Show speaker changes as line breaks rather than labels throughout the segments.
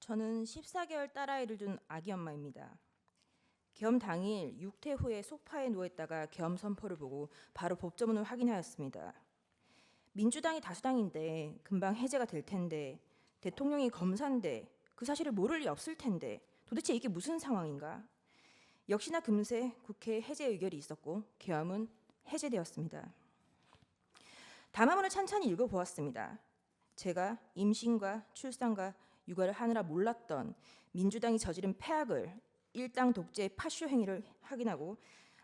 저는 14개월 딸아이를 둔 아기 엄마입니다. 계엄 당일 6퇴 후에 소파에 누워있다가 계엄 선포를 보고 바로 법조문을 확인하였습니다. 민주당이 다수당인데 금방 해제가 될 텐데 대통령이 검사인데 그 사실을 모를 리 없을 텐데 도대체 이게 무슨 상황인가? 역시나 금세 국회 해제 의결이 있었고 계엄은 해제되었습니다. 담화문을 찬찬히 읽어보았습니다. 제가 임신과 출산과 육아를 하느라 몰랐던 민주당이 저지른 폐악을 일당 독재의 파쇼 행위를 확인하고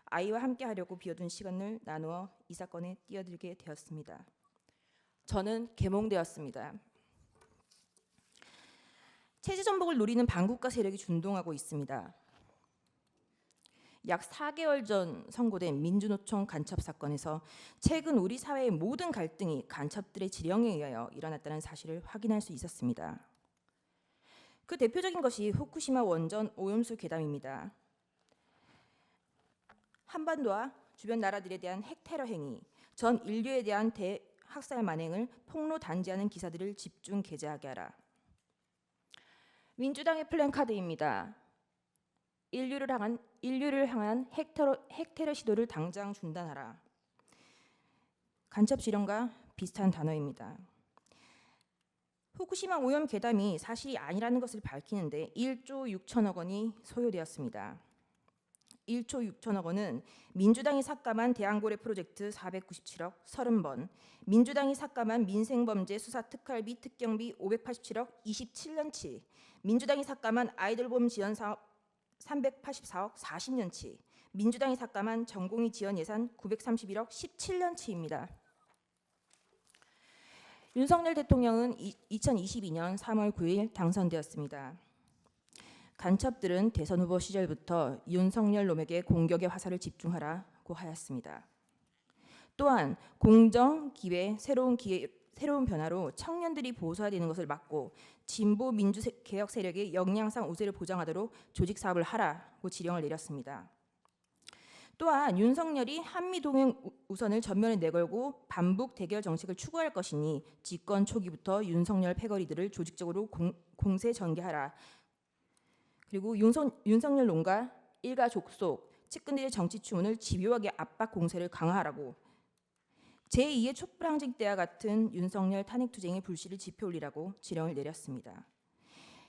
아이와 함께 하려고 비워둔 시간을 나누어 이 사건에 뛰어들게 되었습니다. 저는 계몽되었습니다. 체제 전복을 노리는 반국가 세력이 준동하고 있습니다. 약 4개월 전 선고된 민주노총 간첩 사건에서 최근 우리 사회의 모든 갈등이 간첩들의 지령에 의하여 일어났다는 사실을 확인할 수 있었습니다. 그 대표적인 것이 후쿠시마 원전 오염수 괴담입니다. 한반도와 주변 나라들에 대한 핵 테러 행위, 전 인류에 대한 대학살 만행을 폭로 단죄하는 기사들을 집중 게재하게 하라. 민주당의 플랜카드입니다. 인류를 향한 핵 테러 시도를 당장 중단하라. 간첩 지령과 비슷한 단어입니다. 후쿠시마 오염 괴담이 사실이 아니라는 것을 밝히는데 1조 6천억 원이 소요되었습니다. 1조 6천억 원은 민주당이 삭감한 대왕고래 프로젝트 497억 30번, 민주당이 삭감한 민생범죄 수사 특활비 특경비 587억 27년치, 민주당이 삭감한 아이들보험 지원 사업 384억 40년치, 민주당이 삭감한 전공의 지원 예산 931억 17년치입니다. 윤석열 대통령은 2022년 3월 9일 당선되었습니다. 간첩들은 대선 후보 시절부터 윤석열 놈에게 공격의 화살을 집중하라고 하였습니다. 또한 공정, 기회, 새로운 변화로 청년들이 보수화되는 것을 막고 진보 민주개혁 세력의 역량상 우세를 보장하도록 조직 사업을 하라고 지령을 내렸습니다. 또한 윤석열이 한미동맹 우선을 전면에 내걸고 반북 대결 정책을 추구할 것이니 집권 초기부터 윤석열 패거리들을 조직적으로 공세 전개하라. 그리고 윤석열 놈과 일가 족속, 측근들의 정치 추문을 집요하게 압박 공세를 강화하라고 제2의 촛불항쟁 때와 같은 윤석열 탄핵투쟁의 불씨를 지펴 올리라고 지령을 내렸습니다.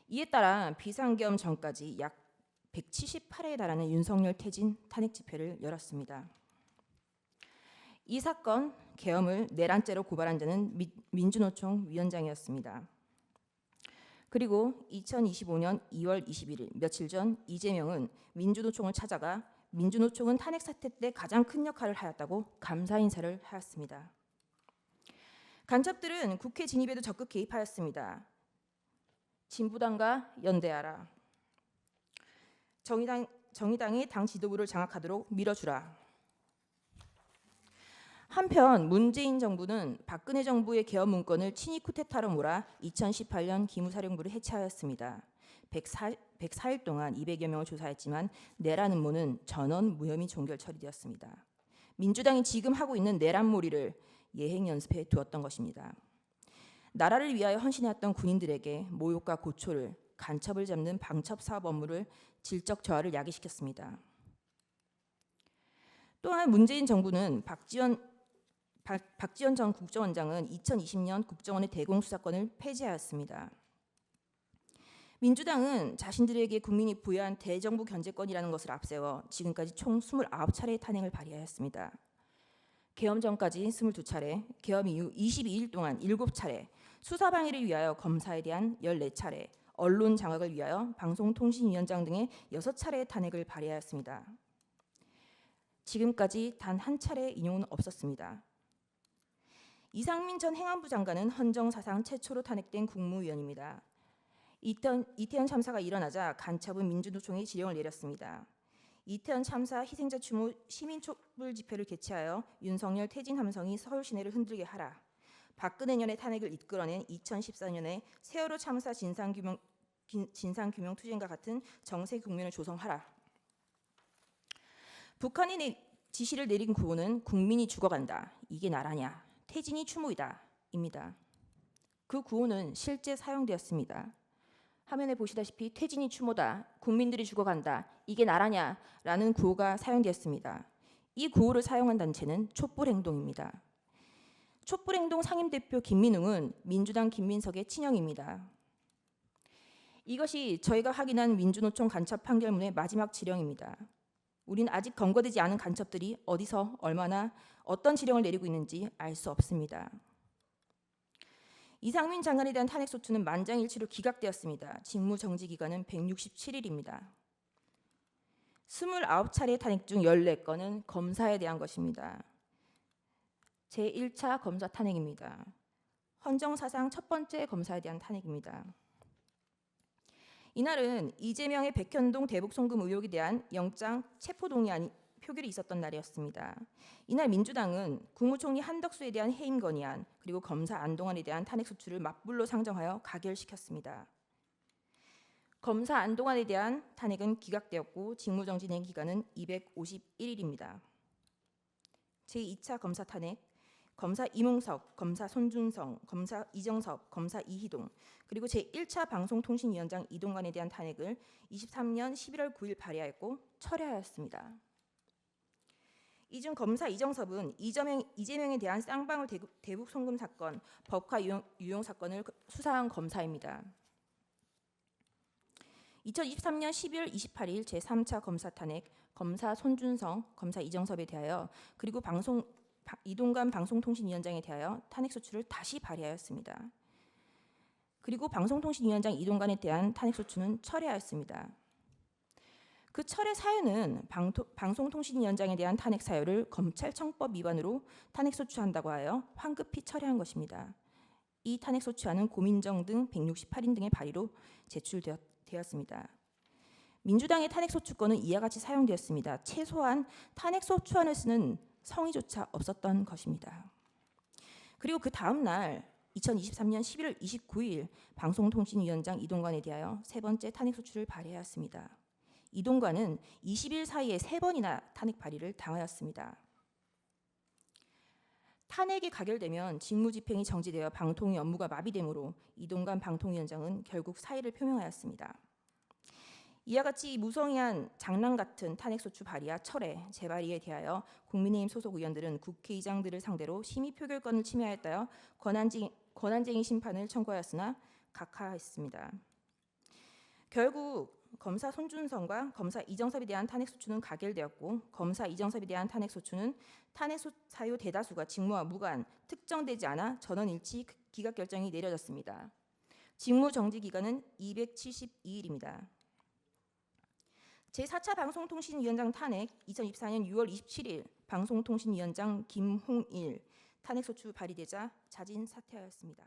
이에 따라 비상계엄 전까지 약 178회에 달하는 윤석열 퇴진 탄핵 집회를 열었습니다. 이 사건 계엄을 내란죄로 고발한 자는 민주노총 위원장이었습니다. 그리고 2025년 2월 21일 며칠 전 이재명은 민주노총을 찾아가 민주노총은 탄핵 사태 때 가장 큰 역할을 하였다고 감사 인사를 하였습니다. 간첩들은 국회 진입에도 적극 개입하였습니다. 진보당과 연대하라. 정의당이 당 지도부를 장악하도록 밀어주라. 한편 문재인 정부는 박근혜 정부의 계엄 문건을 친위 쿠데타로 몰아 2018년 기무사령부를 해체하였습니다. 104일 동안 200여 명을 조사했지만 내란 음모는 전원 무혐의 종결 처리되었습니다. 민주당이 지금 하고 있는 내란몰이를 예행 연습해 두었던 것입니다. 나라를 위하여 헌신해왔던 군인들에게 모욕과 고초를, 간첩을 잡는 방첩 사업 업무를 질적 저하를 야기시켰습니다. 또한 문재인 정부는 박지원 전 국정원장은 2020년 국정원의 대공수사권을 폐지하였습니다. 민주당은 자신들에게 국민이 부여한 대정부 견제권이라는 것을 앞세워 지금까지 총 29차례의 탄핵을 발의하였습니다. 계엄 전까지 22차례, 계엄 이후 22일 동안 7차례, 수사 방해를 위하여 검사에 대한 14차례, 언론 장악을 위하여 방송통신위원장 등의 6차례의 탄핵을 발의하였습니다. 지금까지 단 한 차례의 인용은 없었습니다. 이상민 전 행안부 장관은 헌정 사상 최초로 탄핵된 국무위원입니다. 이태원 참사가 일어나자 간첩은 민주노총에 지령을 내렸습니다. 이태원 참사 희생자 추모 시민 촛불 집회를 개최하여 윤석열 퇴진 함성이 서울 시내를 흔들게 하라. 박근혜 년의 탄핵을 이끌어낸 2014년에 세월호 참사 진상규명 투쟁과 같은 정세 국면을 조성하라. 북한이 지시를 내린 구호는 국민이 죽어간다. 이게 나라냐. 퇴진이 추모이다. 입니다. 그 구호는 실제 사용되었습니다. 화면에 보시다시피 퇴진이 추모다, 국민들이 죽어간다, 이게 나라냐 라는 구호가 사용되었습니다. 이 구호를 사용한 단체는 촛불행동입니다. 촛불행동 상임대표 김민웅은 민주당 김민석의 친형입니다. 이것이 저희가 확인한 민주노총 간첩 판결문의 마지막 지령입니다. 우린 아직 검거되지 않은 간첩들이 어디서 얼마나 어떤 지령을 내리고 있는지 알 수 없습니다. 이상민 장관에 대한 탄핵소추는 만장일치로 기각되었습니다. 직무정지 기간은 167일입니다. 29차례 탄핵 중 14건은 검사에 대한 것입니다. 제1차 검사 탄핵입니다. 헌정사상 첫 번째 검사에 대한 탄핵입니다. 이날은 이재명의 백현동 대북 송금 의혹에 대한 영장 체포동의안 표결이 있었던 날이었습니다. 이날 민주당은 국무총리 한덕수에 대한 해임 건의안 그리고 검사 안동환에 대한 탄핵소추를 맞불로 상정하여 가결시켰습니다. 검사 안동환에 대한 탄핵은 기각되었고 직무정지 된 기간은 251일입니다. 제2차 검사 탄핵, 검사 이몽석, 검사 손준성, 검사 이정섭, 검사 이희동, 그리고 제1차 방송통신위원장 이동관에 대한 탄핵을 23년 11월 9일 발의하였고 철회하였습니다. 이 중 검사 이정섭은 이재명에 대한 쌍방울 대북 송금 사건, 법화 유용 사건을 수사한 검사입니다. 2023년 12월 28일 제3차 검사 탄핵, 검사 손준성, 검사 이정섭에 대하여 그리고 이동관 방송통신위원장에 대하여 탄핵소추를 다시 발의하였습니다. 그리고 방송통신위원장 이동관에 대한 탄핵소추는 철회하였습니다. 그 철회 사유는 방송통신위원장에 대한 탄핵 사유를 검찰청법 위반으로 탄핵소추한다고 하여 황급히 철회한 것입니다. 이 탄핵소추안은 고민정 등 168인 등의 발의로 제출되었습니다. 민주당의 탄핵소추권은 이와 같이 사용되었습니다. 최소한 탄핵소추안을 쓰는 성의조차 없었던 것입니다. 그리고 그 다음 날 2023년 11월 29일 방송통신위원장 이동관에 대하여 세 번째 탄핵소추를 발의하였습니다. 이동관은 20일 사이에 3번이나 탄핵 발의를 당하였습니다. 탄핵이 가결되면 직무집행이 정지되어 방통위 업무가 마비되므로 이동관 방통위원장은 결국 사의를 표명하였습니다. 이와 같이 무성의한 장난 같은 탄핵소추 발의와 철회, 재발의에 대하여 국민의힘 소속 의원들은 국회의장들을 상대로 심의 표결권을 침해하였다며 권한쟁의 심판을 청구하였으나 각하했습니다. 결국 검사 손준성과 검사 이정섭에 대한 탄핵소추는 가결되었고 검사 이정섭에 대한 탄핵소추는 탄핵 사유 대다수가 직무와 무관, 특정되지 않아 전원일치 기각 결정이 내려졌습니다. 직무정지 기간은 272일입니다. 제4차 방송통신위원장 탄핵 2024년 6월 27일 방송통신위원장 김홍일 탄핵소추 발의되자 자진 사퇴하였습니다.